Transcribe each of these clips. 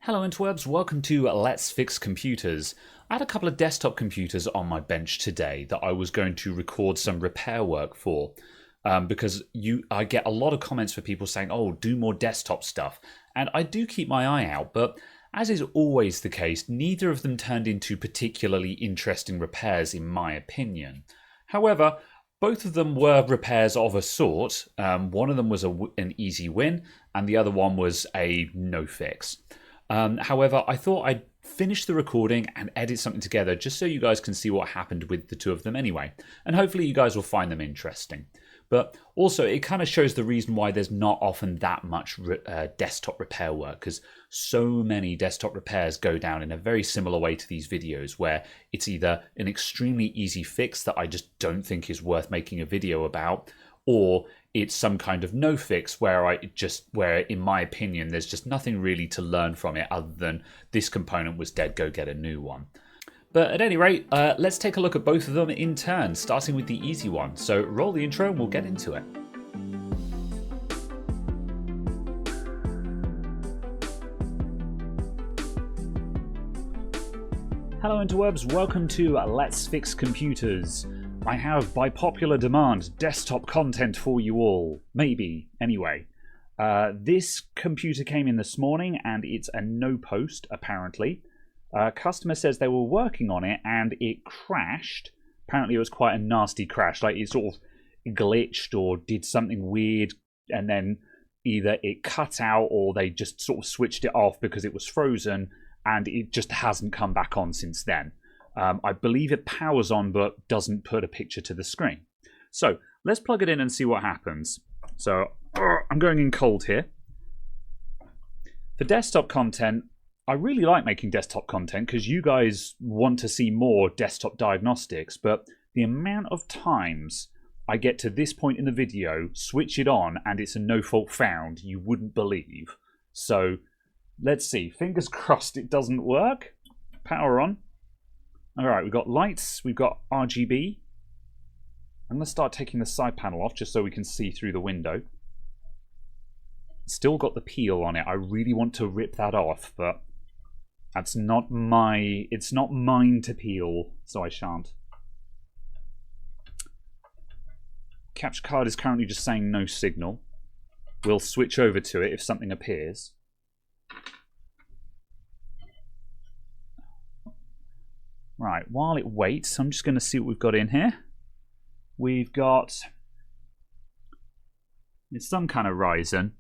Hello interwebs, welcome to Let's Fix Computers. I had a couple of desktop computers on my bench today that I was going to record some repair work for. Because I get a lot of comments for people saying, oh, do more desktop stuff. And I do keep my eye out, but as is always the case, neither of them turned into particularly interesting repairs in my opinion. However, both of them were repairs of a sort. One of them was an easy win, and the other one was a no fix. However, I thought I'd finish the recording and edit something together just so you guys can see what happened with the two of them anyway. And hopefully you guys will find them interesting. But also, it kind of shows the reason why there's not often that much desktop repair work, because so many desktop repairs go down in a very similar way to these videos, where it's either an extremely easy fix that I just don't think is worth making a video about, or it's some kind of no fix where in my opinion, there's just nothing really to learn from it other than this component was dead, go get a new one. But at any rate, let's take a look at both of them in turn, starting with the easy one. So roll the intro and we'll get into it. Hello interwebs, welcome to Let's Fix Computers. I have, by popular demand, desktop content for you all. Maybe, anyway. This computer came in this morning and it's a no post, apparently. Customer says they were working on it and it crashed. Apparently it was quite a nasty crash, like it sort of glitched or did something weird, and then either it cut out or they just sort of switched it off because it was frozen, and it just hasn't come back on since then. I believe it powers on but doesn't put a picture to the screen. So let's plug it in and see what happens. So I'm going in cold here. For desktop content, I really like making desktop content because you guys want to see more desktop diagnostics, but the amount of times I get to this point in the video, switch it on, and it's a no fault found, you wouldn't believe. So let's see. Fingers crossed it doesn't work. Power on. All right, we've got lights, we've got RGB. I'm going to start taking the side panel off just so we can see through the window. Still got the peel on it. I really want to rip that off, but it's not mine to peel, so I shan't. Capture card is currently just saying no signal. We'll switch over to it if something appears. Right, while it waits, I'm just going to see what we've got in here. We've got... it's some kind of Ryzen.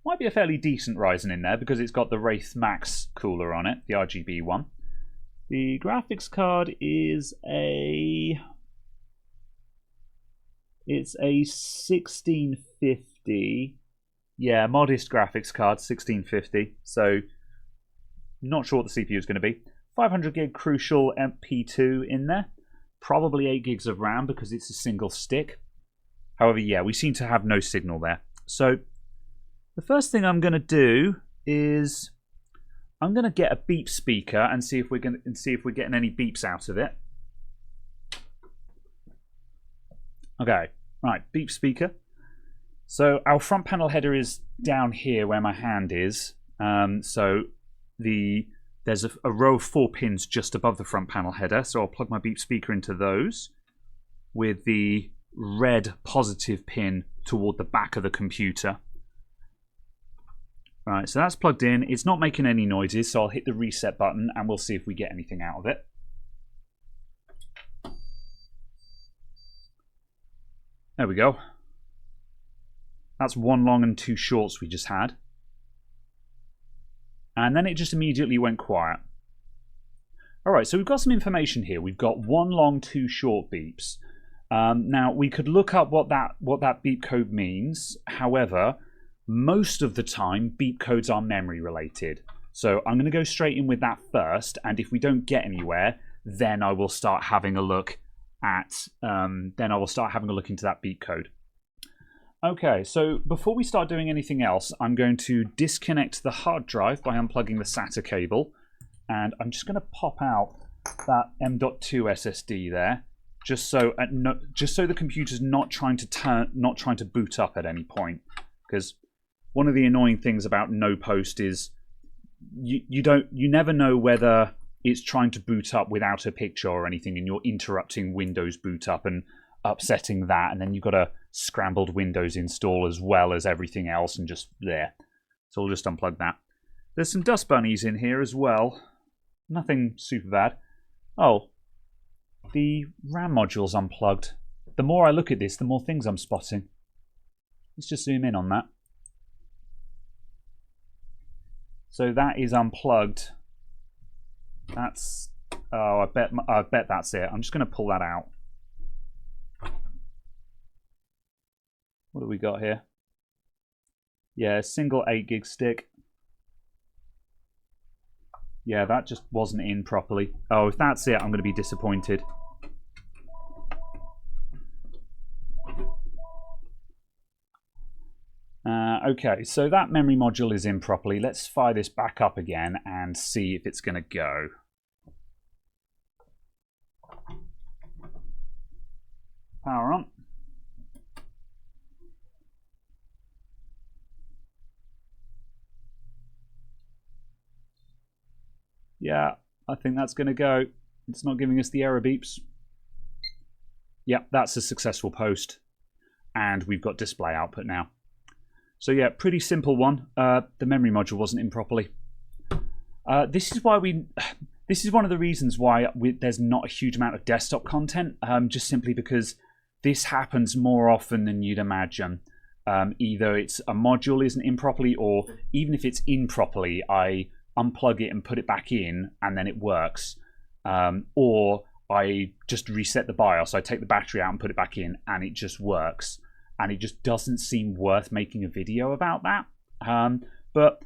Might be a fairly decent Ryzen in there because it's got the Wraith Max cooler on it, the RGB one. The graphics card is it's a 1650. Yeah, modest graphics card, 1650. So, not sure what the CPU is going to be. 500 gig Crucial MP2 in there. Probably 8 gigs of RAM because it's a single stick. However, yeah, we seem to have no signal there. So, the first thing I'm going to do is I'm going to get a beep speaker and see if we're getting any beeps out of it. Okay, right, beep speaker. So our front panel header is down here where my hand is. So there's a row of 4 pins just above the front panel header. So I'll plug my beep speaker into those with the red positive pin toward the back of the computer. Right, so that's plugged in. It's not making any noises, so I'll hit the reset button and we'll see if we get anything out of it. There we go. That's 1 long and 2 shorts we just had. And then it just immediately went quiet. Alright, so we've got some information here. We've got 1 long, 2 short beeps. Now, we could look up what that beep code means. However, most of the time, beep codes are memory related. So I'm going to go straight in with that first, and if we don't get anywhere, then I will start having a look at into that beep code. Okay, so before we start doing anything else, I'm going to disconnect the hard drive by unplugging the SATA cable, and I'm just going to pop out that M.2 SSD there, just so the computer's not trying to boot up at any point, because one of the annoying things about no post is you never know whether it's trying to boot up without a picture or anything, and you're interrupting Windows boot up and upsetting that, and then you've got a scrambled Windows install as well as everything else, and just there. So we'll just unplug that. There's some dust bunnies in here as well. Nothing super bad. Oh, the RAM module's unplugged. The more I look at this, the more things I'm spotting. Let's just zoom in on that. So that is unplugged. That's... oh, I bet that's it. I'm just going to pull that out. What do we got here? Yeah, single 8 gig stick. Yeah, that just wasn't in properly. Oh, if that's it, I'm going to be disappointed. Okay, so that memory module is in properly. Let's fire this back up again and see if it's going to go. Power on. Yeah, I think that's going to go. It's not giving us the error beeps. Yep, that's a successful post. And we've got display output now. So yeah, pretty simple one. The memory module wasn't in properly. This is one of the reasons why there's not a huge amount of desktop content, just simply because this happens more often than you'd imagine. Either it's a module isn't in properly, or even if it's in properly, I unplug it and put it back in and then it works. Or I just reset the BIOS, I take the battery out and put it back in and it just works. And it just doesn't seem worth making a video about that. But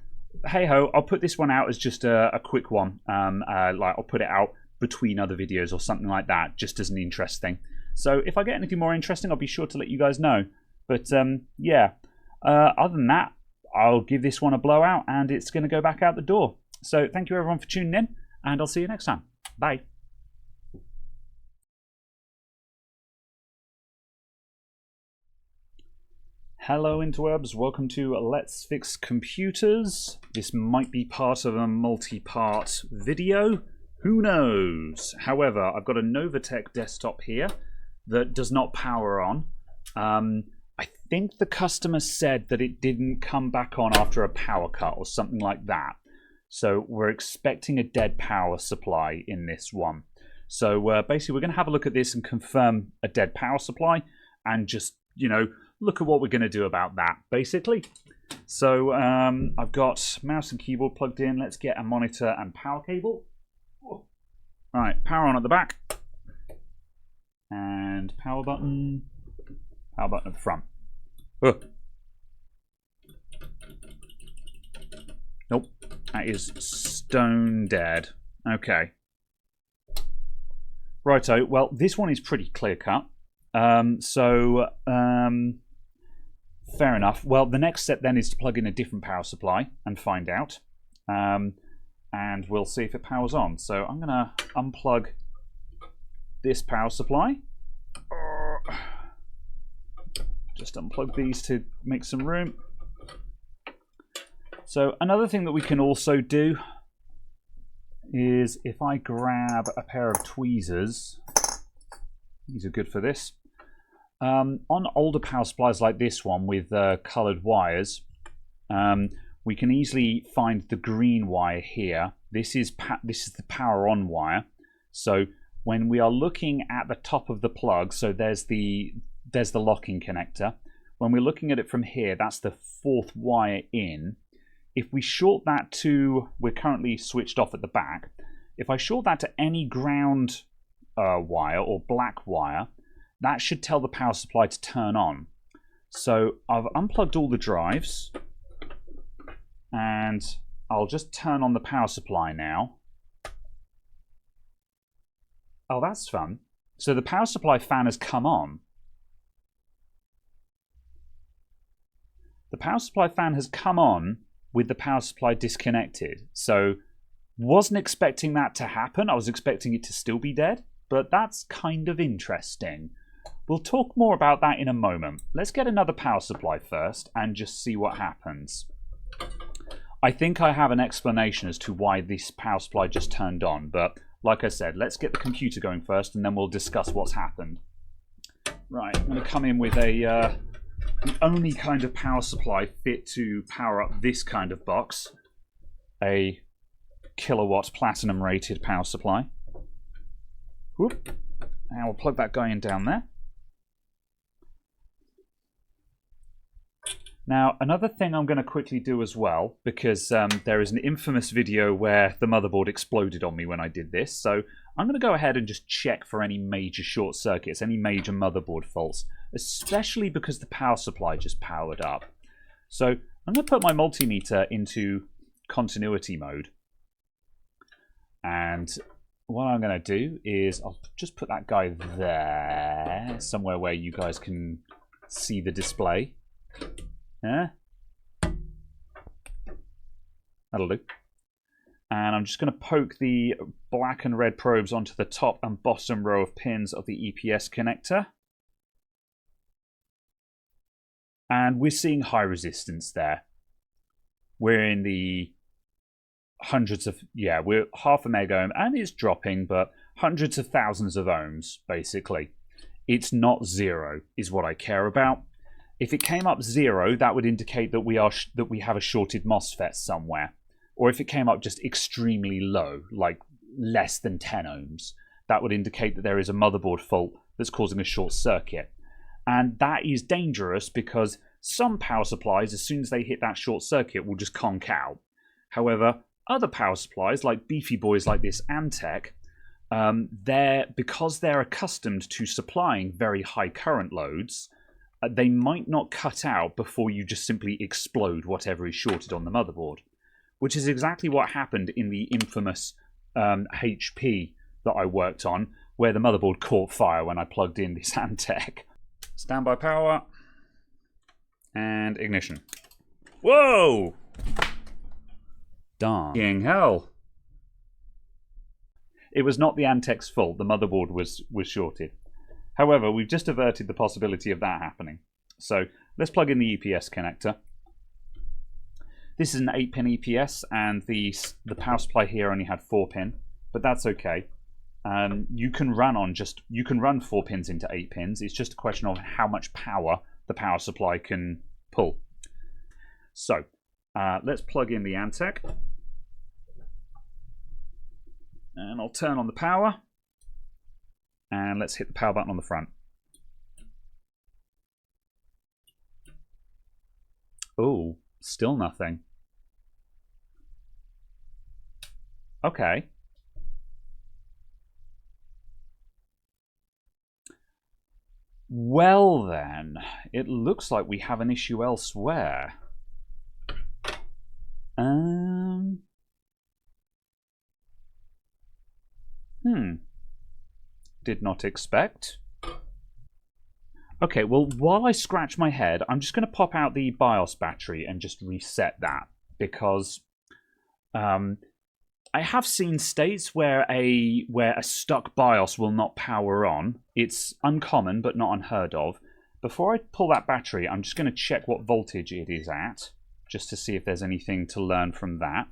hey ho, I'll put this one out as just a quick one. Like I'll put it out between other videos or something like that, just as an interest thing. So if I get anything more interesting, I'll be sure to let you guys know. But yeah, other than that, I'll give this one a blowout and it's going to go back out the door. So thank you everyone for tuning in, and I'll see you next time. Bye. Hello interwebs, welcome to Let's Fix Computers. This might be part of a multi-part video, who knows? However, I've got a Novatech desktop here that does not power on. I think the customer said that it didn't come back on after a power cut or something like that. So we're expecting a dead power supply in this one. So basically we're going to have a look at this and confirm a dead power supply and just, you know, look at what we're going to do about that, basically. So I've got mouse and keyboard plugged in. Let's get a monitor and power cable. All right, power on at the back. And power button at the front. Nope, that is stone dead. Okay. Righto, well, this one is pretty clear cut. Fair enough. Well, the next step then is to plug in a different power supply and find out. And we'll see if it powers on. So I'm going to unplug this power supply. Just unplug these to make some room. So another thing that we can also do is if I grab a pair of tweezers, these are good for this. On older power supplies like this one with coloured wires, we can easily find the green wire here. This is the power on wire. So when we are looking at the top of the plug, so there's the locking connector. When we're looking at it from here, that's the fourth wire in. If we short that to, we're currently switched off at the back. If I short that to any ground wire or black wire, that should tell the power supply to turn on. So I've unplugged all the drives and I'll just turn on the power supply now. Oh, that's fun. So the power supply fan has come on. The power supply fan has come on with the power supply disconnected. So wasn't expecting that to happen. I was expecting it to still be dead, but that's kind of interesting. We'll talk more about that in a moment. Let's get another power supply first and just see what happens. I think I have an explanation as to why this power supply just turned on, but like I said, let's get the computer going first and then we'll discuss what's happened. Right, I'm going to come in with the only kind of power supply fit to power up this kind of box. A kilowatt platinum rated power supply. Whoop. And we'll plug that guy in down there. Now, another thing I'm going to quickly do as well, because there is an infamous video where the motherboard exploded on me when I did this, so I'm going to go ahead and just check for any major short circuits, any major motherboard faults, especially because the power supply just powered up. So I'm going to put my multimeter into continuity mode, and what I'm going to do is I'll just put that guy there, somewhere where you guys can see the display. Yeah, that'll do. And I'm just going to poke the black and red probes onto the top and bottom row of pins of the EPS connector. And we're seeing high resistance there. We're in the hundreds of, yeah, we're half a mega ohm, and it's dropping, but hundreds of thousands of ohms, basically. It's not zero, is what I care about. If it came up 0, that would indicate that we have a shorted MOSFET somewhere. Or if it came up just extremely low, like less than 10 ohms, that would indicate that there is a motherboard fault that's causing a short circuit. And that is dangerous because some power supplies, as soon as they hit that short circuit, will just conk out. However, other power supplies, like beefy boys like this Antec, because they're accustomed to supplying very high current loads, they might not cut out before you just simply explode whatever is shorted on the motherboard, which is exactly what happened in the infamous HP that I worked on, where the motherboard caught fire when I plugged in this Antec. Standby power and ignition. Whoa! Darn hell! It was not the Antec's fault. The motherboard was shorted. However, we've just averted the possibility of that happening. So let's plug in the EPS connector. This is an 8-pin EPS, and the power supply here only had 4-pin, but that's okay. You can run 4 pins into 8 pins. It's just a question of how much power the power supply can pull. So let's plug in the Antec, and I'll turn on the power. And let's hit the power button on the front. Oh, still nothing. Okay. Well then, it looks like we have an issue elsewhere. Did not expect. Okay, well, while I scratch my head, I'm just going to pop out the BIOS battery and just reset that, because I have seen states where a stuck BIOS will not power on. It's uncommon, but not unheard of. Before I pull that battery, I'm just going to check what voltage it is at, just to see if there's anything to learn from that.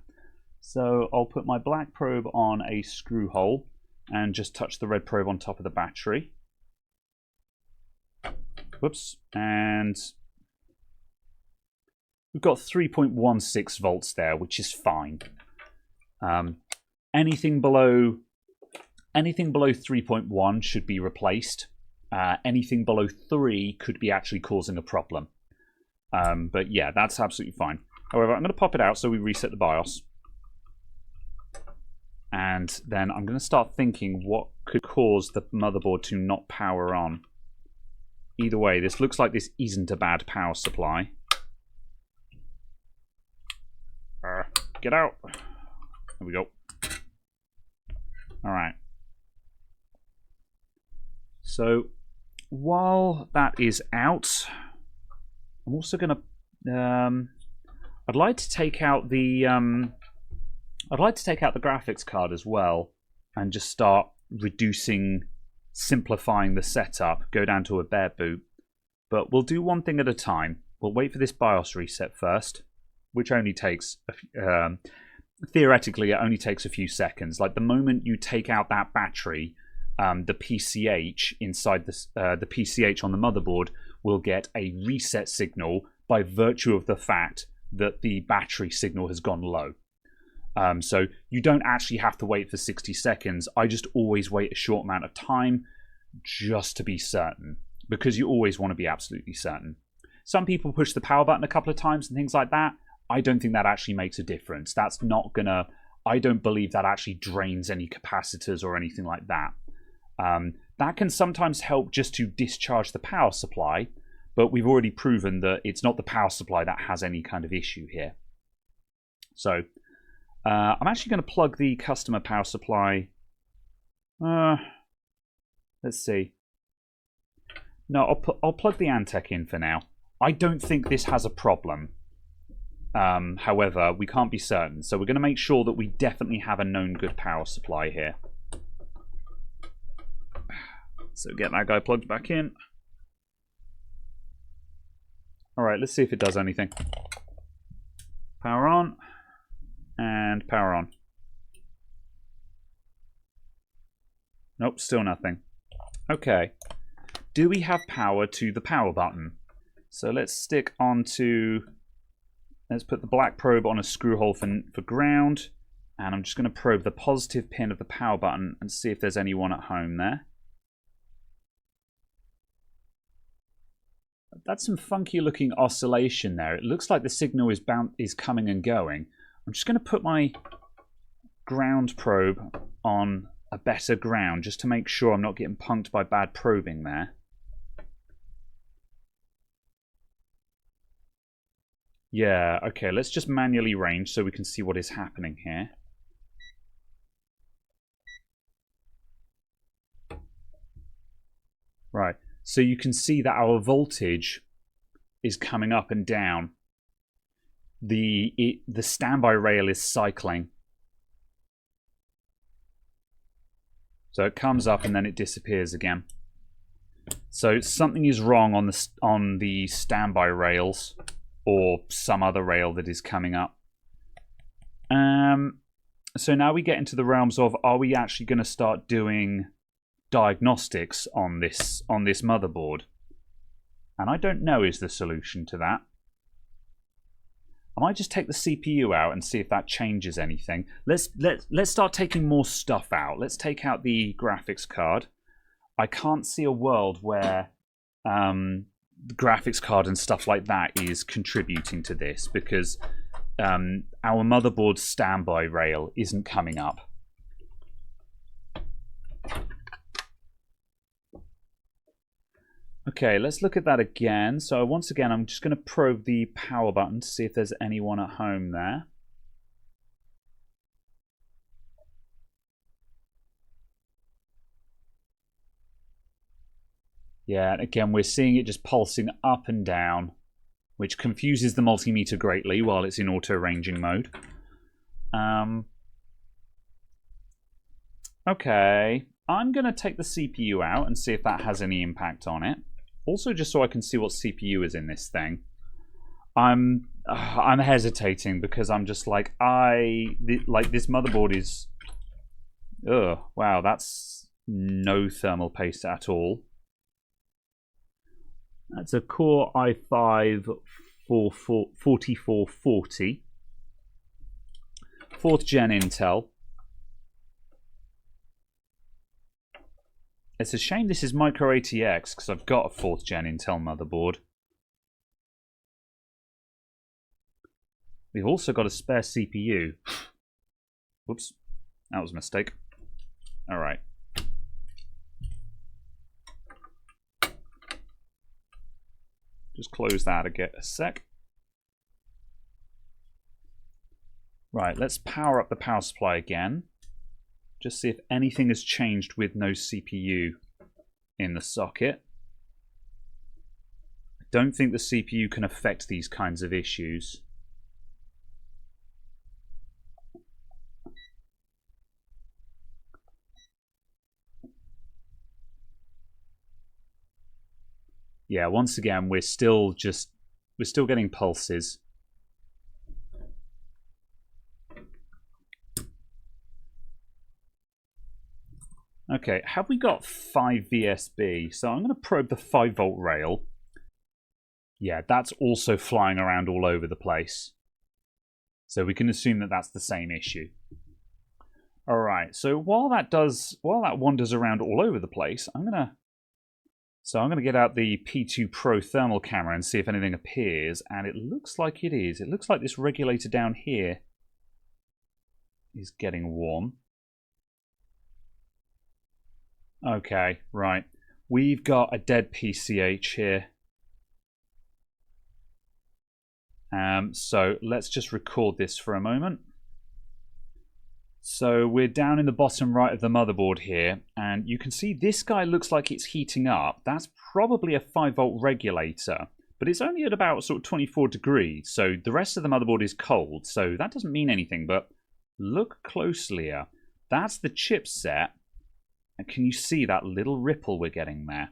So I'll put my black probe on a screw hole and just touch the red probe on top of the battery. Whoops. And we've got 3.16 volts there, which is fine. Anything below 3.1 should be replaced. Anything below 3 could be actually causing a problem. But yeah, that's absolutely fine. However, I'm going to pop it out so we reset the BIOS. And then I'm going to start thinking what could cause the motherboard to not power on. Either way, this looks like this isn't a bad power supply. Get out. There we go. Alright. So, while that is out, I'm also going to... I'd like to take out the... I'd like to take out the graphics card as well and just start simplifying the setup, go down to a bare boot. But we'll do one thing at a time. We'll wait for this BIOS reset first. which only takes, theoretically, it only takes a few seconds. Like the moment you take out that battery, the PCH inside the PCH on the motherboard will get a reset signal by virtue of the fact that the battery signal has gone low. So you don't actually have to wait for 60 seconds. I just always wait a short amount of time just to be certain, because you always want to be absolutely certain. Some people push the power button a couple of times and things like that. I don't think that actually makes a difference. That's not gonna, I don't believe that actually drains any capacitors or anything like that. That can sometimes help just to discharge the power supply, but we've already proven that it's not the power supply that has any kind of issue here. So I'm actually going to plug the customer power supply. Let's see. No, I'll plug the Antec in for now. I don't think this has a problem. However, we can't be certain, so we're going to make sure that we definitely have a known good power supply here. So get that guy plugged back in. Alright, let's see if it does anything. Power on. And power on. Nope, still nothing. Okay. Do we have power to the power button? So let's stick onto... Let's put the black probe on a screw hole for ground. And I'm just going to probe the positive pin of the power button and see if there's anyone at home there. That's some funky looking oscillation there. It looks like the signal is coming and going. I'm just going to put my ground probe on a better ground just to make sure I'm not getting punked by bad probing there. Yeah, okay, let's just manually range so we can see what is happening here. Right, so you can see that our voltage is coming up and down. The standby rail is cycling. So it comes up and then it disappears again. So something is wrong on the standby rails, or some other rail that is coming up. So now we get into the realms of, are we actually going to start doing diagnostics on this motherboard? And I don't know is the solution to that. I might just take the CPU out and see if that changes anything. Let's start taking more stuff out. Let's take out the graphics card. I can't see a world where the graphics card and stuff like that is contributing to this, because our motherboard standby rail isn't coming up. Okay, let's look at that again. So once again, I'm just going to probe the power button to see if there's anyone at home there. Yeah, and again, we're seeing it just pulsing up and down, which confuses the multimeter greatly while it's in auto ranging mode. Okay, I'm going to take the CPU out and see if that has any impact on it. Also, just so I can see what CPU is in this thing. I'm hesitating because I'm just like, this motherboard is... Ugh, wow, that's no thermal paste at all. That's a Core i5 4440. 4th gen Intel. It's a shame this is Micro ATX because I've got a 4th gen Intel motherboard. We've also got a spare CPU. Whoops, that was a mistake. Alright. Just close that again a sec. Right, let's power up the power supply again. Just see if anything has changed with no CPU in the socket. I don't think the CPU can affect these kinds of issues. Yeah, once again, we're still getting pulses. Okay, have we got 5 VSB? So I'm going to probe the 5-volt rail. Yeah, that's also flying around all over the place. So we can assume that that's the same issue. All right, so while that wanders around all over the place, I'm gonna get out the P2 Pro thermal camera and see if anything appears, and it looks like it is. It looks like this regulator down here is getting warm. Okay, right. We've got a dead PCH here. So let's just record this for a moment. So we're down in the bottom right of the motherboard here, and you can see this guy looks like it's heating up. That's probably a 5-volt regulator, but it's only at about sort of 24 degrees, so the rest of the motherboard is cold, so that doesn't mean anything, but look closely here. That's the chipset, and can you see that little ripple we're getting there?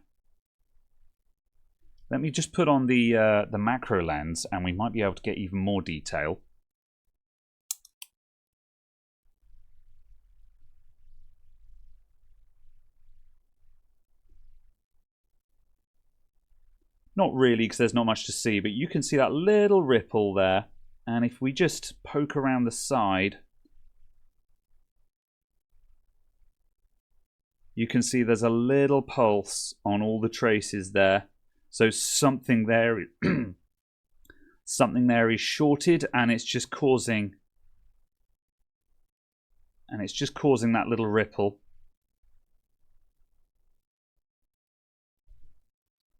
Let me just put on the macro lens, and we might be able to get even more detail. Not really, because there's not much to see, but you can see that little ripple there. And if we just poke around the side, you can see there's a little pulse on all the traces there. So something there, something there is shorted, and it's just causing that little ripple.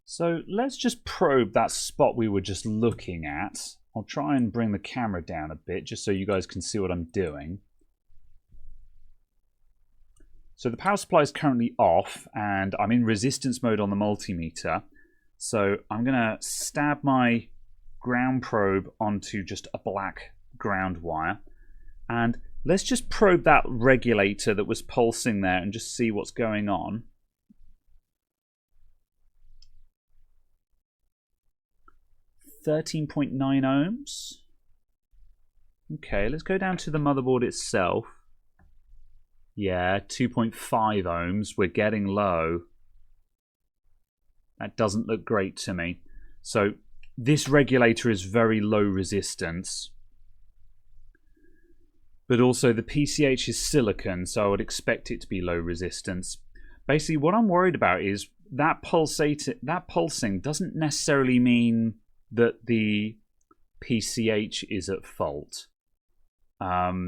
So let's just probe that spot we were just looking at. I'll try and bring the camera down a bit just so you guys can see what I'm doing. So the power supply is currently off, and I'm in resistance mode on the multimeter. So I'm going to stab my ground probe onto just a black ground wire. And let's just probe that regulator that was pulsing there and just see what's going on. .9 ohms. Okay, let's go down to the motherboard itself. Yeah, 2.5 ohms. We're getting low. That doesn't look great to me. So this regulator is very low resistance. But also the PCH is silicon, so I would expect it to be low resistance. Basically, what I'm worried about is that pulsing doesn't necessarily mean that the PCH is at fault. I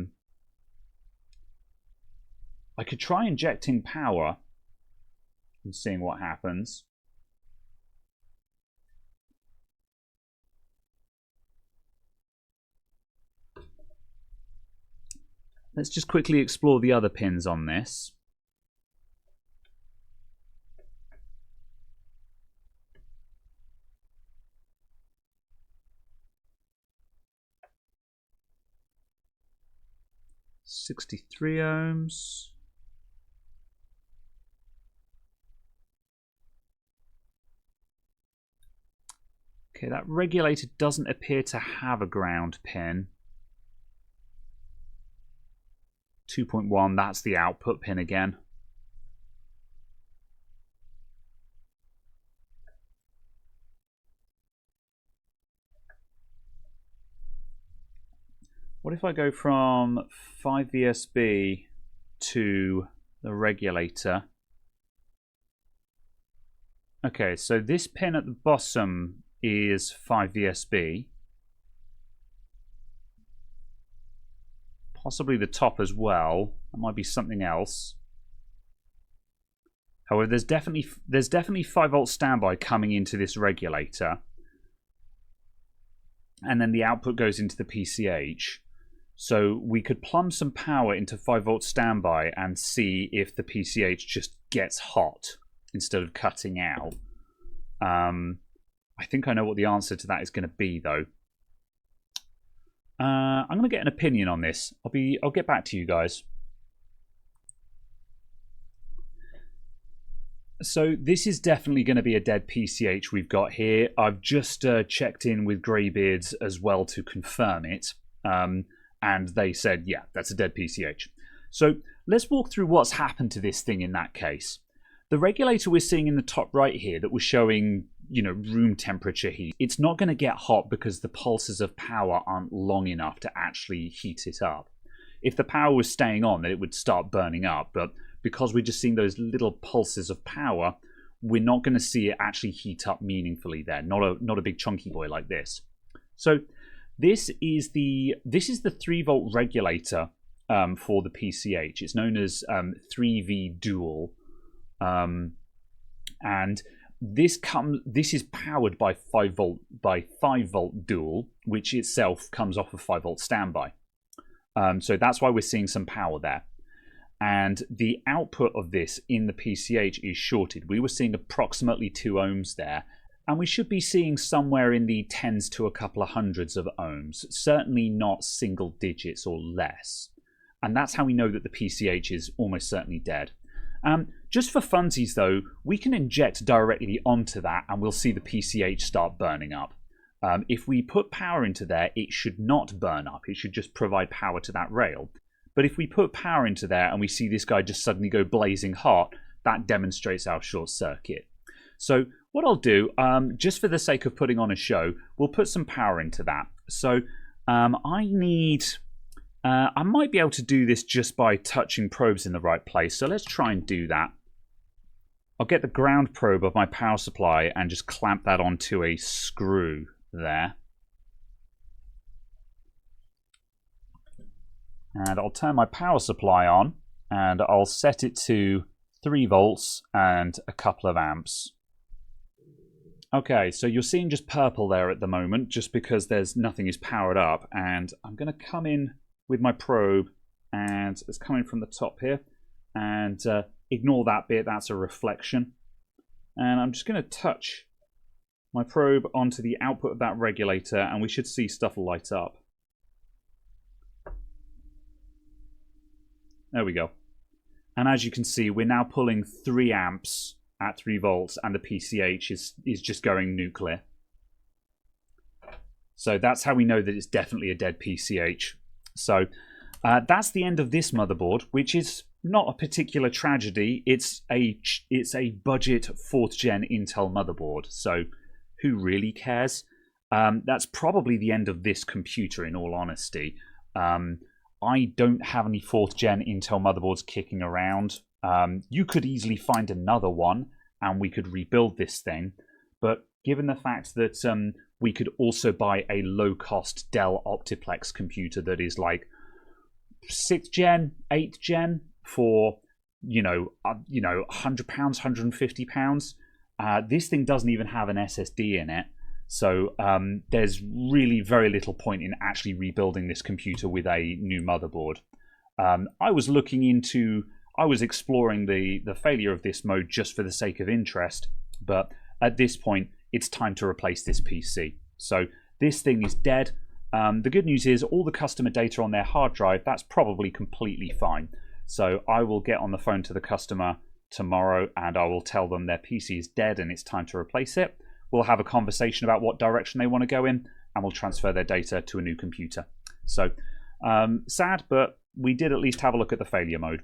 could try injecting power and seeing what happens. Let's just quickly explore the other pins on this. .63 ohms. Okay, that regulator doesn't appear to have a ground pin. 2.1, that's the output pin again. What if I go from 5 VSB to the regulator? Okay, so this pin at the bottom is 5 VSB. Possibly the top as well. That might be something else. However, there's definitely 5-volt standby coming into this regulator. And then the output goes into the PCH. So we could plumb some power into 5-volt standby and see if the PCH just gets hot instead of cutting out. I think I know what the answer to that is going to be, though. I'm going to get an opinion on this. I'll get back to you guys. So this is definitely going to be a dead PCH we've got here. I've just checked in with Greybeards as well to confirm it. And they said, yeah, that's a dead PCH. So let's walk through what's happened to this thing in that case. The regulator we're seeing in the top right here that was showing, room temperature heat, it's not going to get hot because the pulses of power aren't long enough to actually heat it up. If the power was staying on, then it would start burning up, but because we're just seeing those little pulses of power, we're not going to see it actually heat up meaningfully there, not a big chunky boy like this. So this is the 3-volt regulator for the PCH. It's known as 3V dual. And this is powered by 5-volt dual, which itself comes off of 5-volt standby. So that's why we're seeing some power there. And the output of this in the PCH is shorted. We were seeing approximately 2 ohms there, and we should be seeing somewhere in the tens to a couple of hundreds of ohms, certainly not single digits or less. And that's how we know that the PCH is almost certainly dead. Just for funsies though, we can inject directly onto that and we'll see the PCH start burning up. If we put power into there, it should not burn up. It should just provide power to that rail. But if we put power into there and we see this guy just suddenly go blazing hot, that demonstrates our short circuit. So what I'll do, just for the sake of putting on a show, we'll put some power into that. So I might be able to do this just by touching probes in the right place. So let's try and do that. I'll get the ground probe of my power supply and just clamp that onto a screw there. And I'll turn my power supply on and I'll set it to 3 volts and a couple of amps. Okay, so you're seeing just purple there at the moment just because nothing is powered up, and I'm going to come in with my probe, and it's coming from the top here, and ignore that bit, that's a reflection. And I'm just going to touch my probe onto the output of that regulator and we should see stuff light up. There we go. And as you can see, we're now pulling 3 amps at 3 volts and the PCH is just going nuclear. So that's how we know that it's definitely a dead PCH. So that's the end of this motherboard, which is not a particular tragedy. It's a budget 4th gen Intel motherboard. So who really cares? That's probably the end of this computer, in all honesty. I don't have any 4th gen Intel motherboards kicking around. You could easily find another one and we could rebuild this thing. But given the fact that we could also buy a low-cost Dell Optiplex computer that is like 6th gen, 8th gen for, £100, £150. This thing doesn't even have an SSD in it. So there's really very little point in actually rebuilding this computer with a new motherboard. I was exploring the failure of this mode just for the sake of interest, but at this point, it's time to replace this PC. So this thing is dead. The good news is all the customer data on their hard drive, that's probably completely fine. So I will get on the phone to the customer tomorrow and I will tell them their PC is dead and it's time to replace it. We'll have a conversation about what direction they want to go in and we'll transfer their data to a new computer. So sad, but we did at least have a look at the failure mode.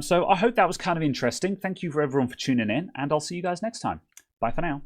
So I hope that was kind of interesting. Thank you for everyone for tuning in and I'll see you guys next time. Bye for now.